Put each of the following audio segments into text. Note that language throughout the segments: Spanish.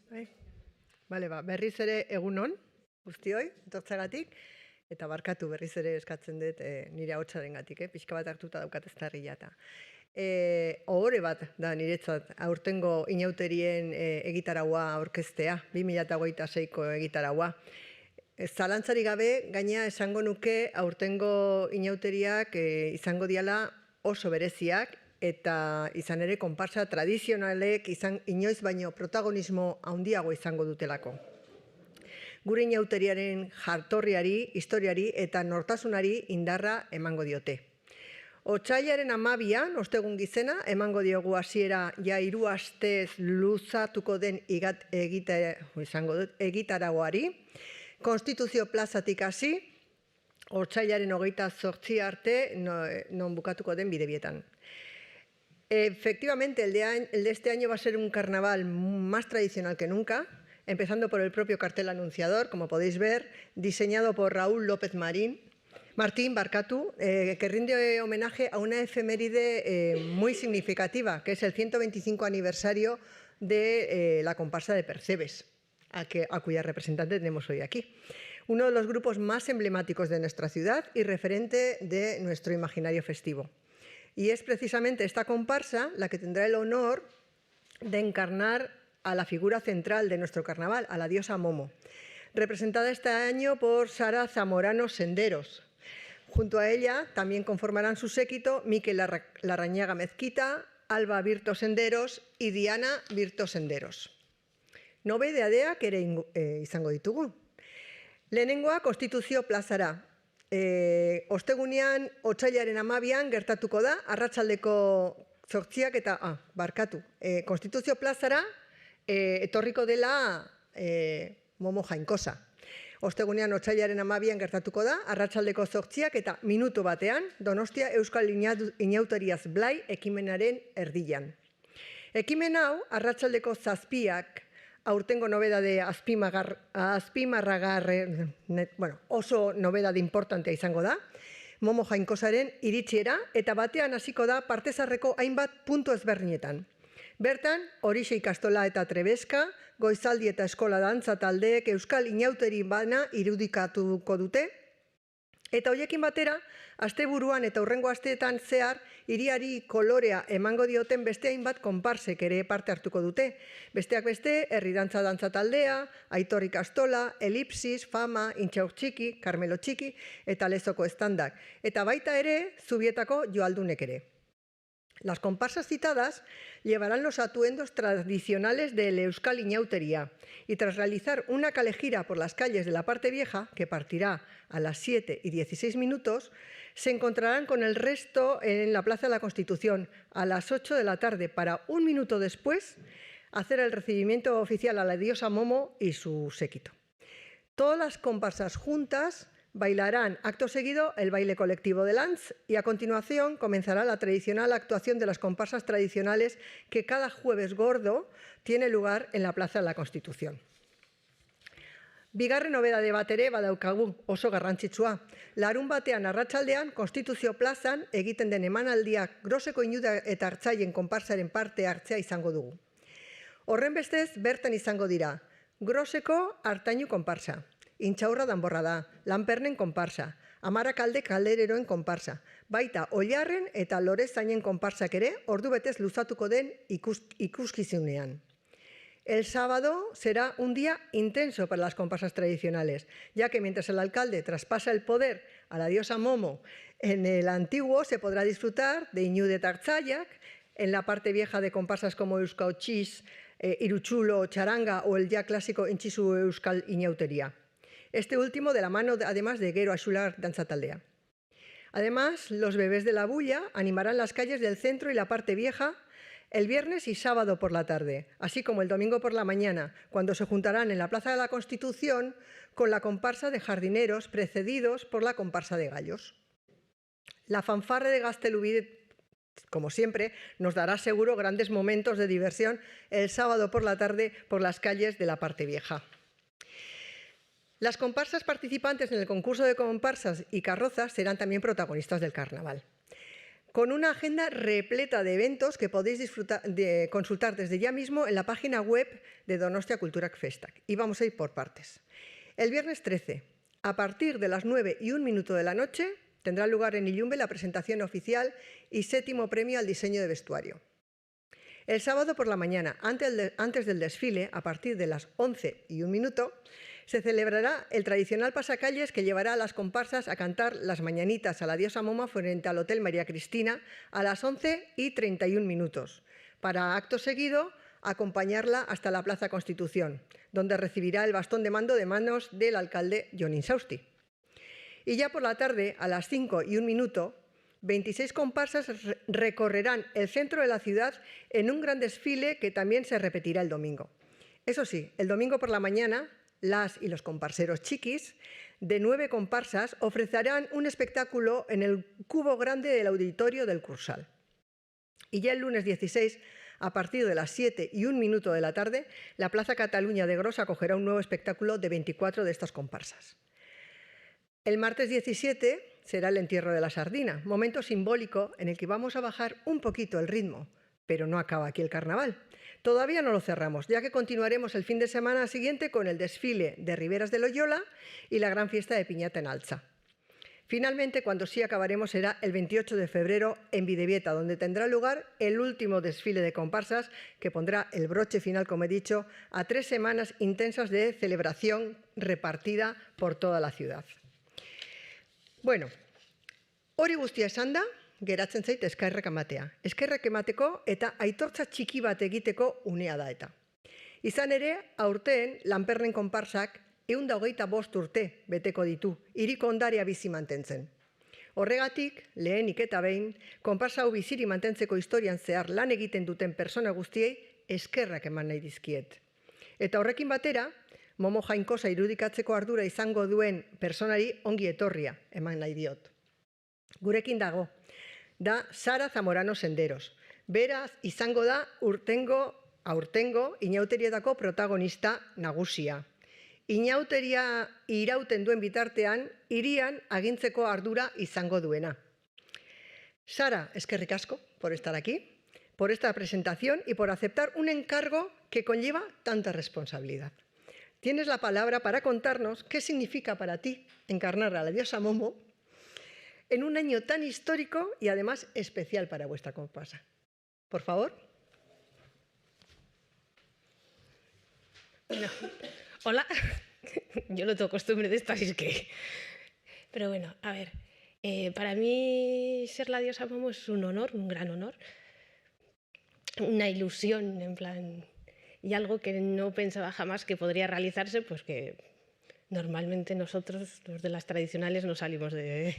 Bai. Bale, berriz ere egunon, guztioi, etortzagatik, eta barkatu berriz ere eskatzen dut nire ahotsarengatik, pixka bat hartuta daukat ez da rilata. Ohore bat da niretzat aurtengo inauterien egitaraua aurkeztea, 2026ko egitaraua. Zalantzari gabe, gaina esango nuke aurtengo inauteriak izango diala oso bereziak, eta izan ere konparsa tradizionalek inoiz baino protagonismo handiago izango dutelako. Gure inauteriaren jartorriari, historiari eta nortasunari indarra emango diote. Otsailaren 12an, ostegun gizena, emango diogu hasiera ja 3 astez luzatuko den egitaragoari. Konstituzio plazatik hasi, otsailaren 28 arte, non bukatuko den Bidebietan. Efectivamente, el de este año va a ser un carnaval más tradicional que nunca, empezando por el propio cartel anunciador, como podéis ver, diseñado por Raúl López Martín, que rinde homenaje a una efeméride muy significativa, que es el 125 aniversario de la comparsa de Percebes, a cuya representante tenemos hoy aquí. Uno de los grupos más emblemáticos de nuestra ciudad y referente de nuestro imaginario festivo. Y es precisamente esta comparsa la que tendrá el honor de encarnar a la figura central de nuestro carnaval, a la diosa Momo, representada este año por Sara Zamorano Senderos. Junto a ella también conformarán su séquito Mikel Larrañaga Mezquita, Alba Birto Senderos y Diana Birto Senderos. Nobedeak ere izango ditugu. Lehenengoa Konstituzio plazara. Ostegunean, otsailaren 12an gertatuko da, arratsaldeko 8ak eta, Konstituzio plazara etorriko dela Momo jainkosa. Ostegunean, otsailaren 12an gertatuko da, arratsaldeko 8ak eta minutu batean, Donostia Euskal Inauteriaz Blai ekimenaren erdian. Ekimen hau, arratsaldeko 7ak, aurtengo nobedade oso nobedade importantea izango da, Momo jainkosaren iritsiera, eta batean hasiko da partezarreko hainbat puntu ezberdinetan. Bertan, Horixe ikastola eta Trebeska, Goizaldi eta Eskola dantza taldeek Euskal Inauteri bana irudikatuko dute, eta horiekin batera, asteburuan eta hurrengo asteetan zehar, hiriari kolorea emango dioten beste hainbat konparsek ere parte hartuko dute. Besteak beste, Herri dantza taldea, Aitor ikastola, Elipsis, Fama, Intxaur txiki, Karmelo txiki eta Lezoko estandak. Eta baita ere, Zubietako joaldunek ere. Las comparsas citadas llevarán los atuendos tradicionales del Euskal Inauteria y tras realizar una calejira por las calles de la parte vieja, que partirá a las 7:16, se encontrarán con el resto en la Plaza de la Constitución a las 8 de la tarde para 1 minuto después hacer el recibimiento oficial a la diosa Momo y su séquito. Todas las comparsas juntas bailarán acto seguido el baile colectivo de Lanz y a continuación comenzará la tradicional actuación de las comparsas tradicionales que cada jueves gordo tiene lugar en la Plaza de la Constitución. Bigarren nobedade bat ere badaukagu oso garrantzitsua. Larun batean arratsaldean Konstituzio plazan egiten den emanaldiak Groseko Inuda eta Artzaien konparsaren parte hartzea izango dugu. Horrenbestez bertan izango dira Groseko Artainu konparsa, Intxaurra danborra da, Lanpernen konparsa, Amarakalde kaldereroen konparsa, baita Ollarren eta Lorezainen konparsak ere ordu betez luzatuko den ikuskizunean. El sábado será un día intenso para las comparsas tradicionales, ya que mientras el alcalde traspasa el poder a la diosa Momo en el antiguo, se podrá disfrutar de Iñude eta Artzaiak, en la parte vieja de comparsas como Euskautxiz, Iruchulo, Charanga o el ya clásico Intxizu Euskal Inauteria. Este último de la mano, además, de Gero Axular Danza Taldea. Además, los bebés de la bulla animarán las calles del centro y la parte vieja el viernes y sábado por la tarde, así como el domingo por la mañana, cuando se juntarán en la Plaza de la Constitución con la comparsa de jardineros precedidos por la comparsa de gallos. La fanfarre de Gaztelubidet, como siempre, nos dará seguro grandes momentos de diversión el sábado por la tarde por las calles de la parte vieja. Las comparsas participantes en el concurso de comparsas y carrozas serán también protagonistas del carnaval. con una agenda repleta de eventos que podéis consultar desde ya mismo en la página web de Donostia Kulturak Festak. Y vamos a ir por partes. El viernes 13, a partir de las 9:01 de la noche, tendrá lugar en Illumbe la presentación oficial y 7º premio al diseño de vestuario. El sábado por la mañana, antes del desfile, a partir de las 11:01, se celebrará el tradicional pasacalles que llevará a las comparsas a cantar las mañanitas a la diosa Momo frente al Hotel María Cristina a las 11:31, para acto seguido acompañarla hasta la Plaza Constitución, donde recibirá el bastón de mando de manos del alcalde Jon Insausti. Y ya por la tarde, a las 5:01, 26 comparsas recorrerán el centro de la ciudad en un gran desfile que también se repetirá el domingo. Eso sí, el domingo por la mañana, las y los comparseros chiquis de 9 comparsas ofrecerán un espectáculo en el cubo grande del auditorio del Cursal. Y ya el lunes 16, a partir de las 7:01 de la tarde, la Plaza Cataluña de Gros acogerá un nuevo espectáculo de 24 de estas comparsas. El martes 17 será el entierro de la sardina, momento simbólico en el que vamos a bajar un poquito el ritmo, pero no acaba aquí el carnaval. Todavía no lo cerramos, ya que continuaremos el fin de semana siguiente con el desfile de Riberas de Loyola y la gran fiesta de Piñata en Alza. Finalmente, cuando sí acabaremos será el 28 de febrero en Bidebieta, donde tendrá lugar el último desfile de comparsas que pondrá el broche final, como he dicho, a 3 semanas intensas de celebración repartida por toda la ciudad. Bueno, hori guztia esanda, geratzen zait eskerrak ematea. Eskerrak emateko eta aitortza txiki bat egiteko unea da eta. Izan ere, aurten Lanpernen konparsak 125 urte beteko ditu, hiriko ondarea bizi mantentzen. Horregatik, lehenik eta behin, konparsa hau biziri mantentzeko historian zehar lan egiten duten persona guztiei eskerrak eman nahi dizkiet. Eta horrekin batera, Momo jainkosa irudikatzeko ardura izango duen personari ongi etorria eman nahi diot. Gurekin dago, da Sara Zamorano Senderos. Beraz, izango da aurtengo inauterietako protagonista nagusia. Inauteria irauten duen bitartean, hirian agintzeko ardura izango duena. Sara, eskerrik asko por estar aquí, por esta presentación y por aceptar un encargo que conlleva tanta responsabilidad. Tienes la palabra para contarnos qué significa para ti encarnar a la diosa Momo en un año tan histórico y además especial para vuestra comparsa. Por favor. No. Hola, yo no tengo costumbre de estas, es que... Pero bueno, a ver, para mí ser la diosa Momo es un honor, un gran honor, una ilusión, en plan, y algo que no pensaba jamás que podría realizarse, pues que normalmente nosotros, los de las tradicionales, no salimos de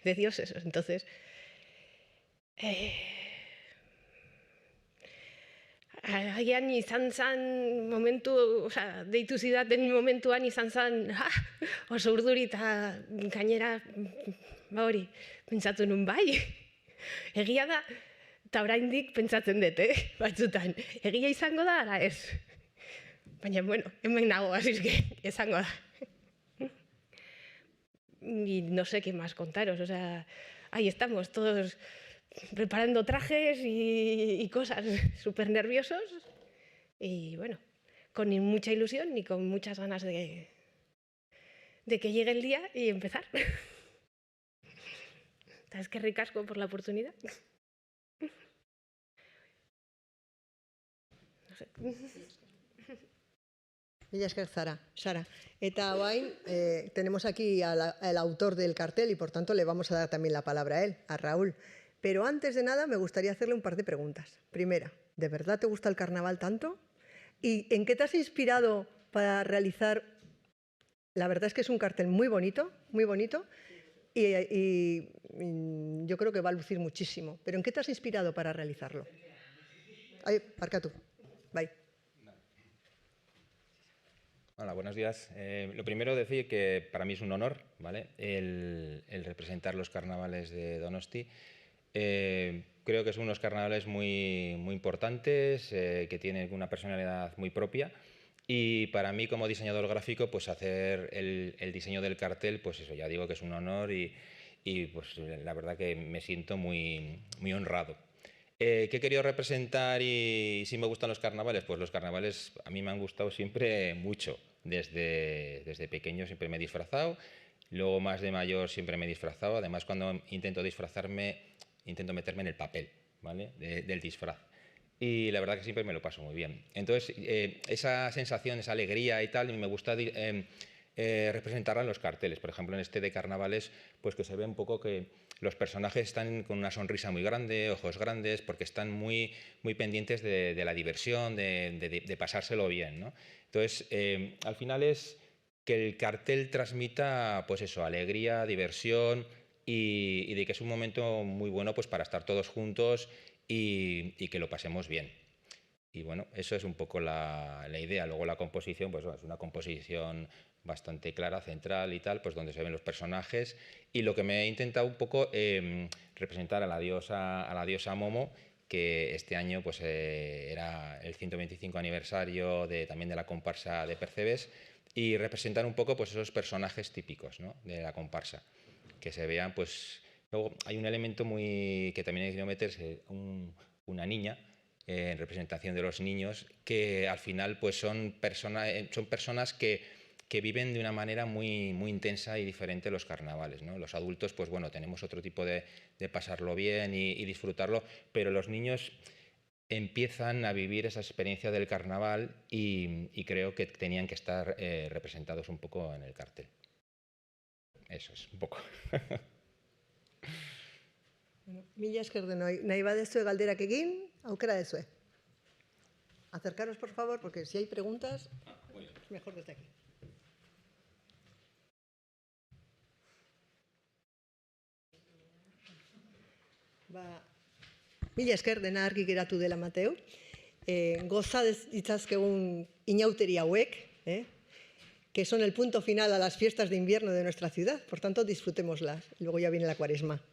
dioses, entonces... Agian izan zen momentu, deitu zidaten momentuan izan zen oso urduri eta gainera, hori, pentsatu nun bai. Egia da, eta oraindik pentsatzen dut, batzutan. Egia izango da, ala ez. Baina, bueno, hemen nago, así que izango da. Y no sé qué más contaros, ahí estamos todos preparando trajes y cosas, súper nerviosos y bueno, con mucha ilusión y con muchas ganas de que llegue el día y empezar. Es que ricasco por la oportunidad. No sé. Mila esker, Sara. Eta orain, tenemos aquí al autor del cartel y por tanto le vamos a dar también la palabra a él, a Raúl. Pero antes de nada me gustaría hacerle un par de preguntas. Primera, ¿de verdad te gusta el carnaval tanto? ¿Y en qué te has inspirado para realizar? La verdad es que es un cartel muy bonito y yo creo que va a lucir muchísimo. ¿Pero en qué te has inspirado para realizarlo? Ay, parca tú. Bye. Hola, buenos días. Lo primero decir que para mí es un honor, ¿vale? el representar los carnavales de Donosti. Creo que son unos carnavales muy importantes, que tienen una personalidad muy propia y para mí como diseñador gráfico pues hacer el diseño del cartel, pues eso, ya digo que es un honor y y pues la verdad que me siento muy, muy honrado. ¿Qué he querido representar y si me gustan los carnavales? Pues los carnavales a mí me han gustado siempre mucho. Desde pequeño siempre me he disfrazado, luego más de mayor siempre me he disfrazado. Además, cuando intento disfrazarme, intento meterme en el papel, ¿vale? Del disfraz. Y la verdad que siempre me lo paso muy bien. Entonces, esa sensación, esa alegría y tal, me gusta representarla en los carteles. Por ejemplo, en este de carnavales, pues que se ve un poco que los personajes están con una sonrisa muy grande, ojos grandes, porque están muy, muy pendientes de la diversión, de pasárselo bien, ¿no? Entonces, al final es que el cartel transmita, pues eso, alegría, diversión y de que es un momento muy bueno pues para estar todos juntos y que lo pasemos bien. Y bueno, eso es un poco la idea. Luego la composición, pues bueno, es una composición bastante clara, central y tal, pues donde se ven los personajes. Y lo que me he intentado un poco representar a la diosa Momo, que este año pues era el 125 aniversario también de la comparsa de Percebes, y representar un poco pues esos personajes típicos, ¿no?, de la comparsa, que se vean pues... Luego hay un elemento que también he querido meterse, una niña, en representación de los niños, que al final pues son personas que viven de una manera muy, muy intensa y diferente los carnavales, ¿no? Los adultos, pues bueno, tenemos otro tipo de pasarlo bien y disfrutarlo, pero los niños empiezan a vivir esa experiencia del carnaval y creo que tenían que estar representados un poco en el cartel. Eso es, un poco. Mila esker denoi. Nahi badezue galderak egin, aukera dezue. Acercaros, por favor, porque si hay preguntas, es mejor desde aquí. Mila esker dena argi geratu dela, Mateo. Goza ditzazkegun inauteri hauek, que son el punto final a las fiestas de invierno de nuestra ciudad. Por tanto, disfrutémoslas. Luego ya viene la Cuaresma.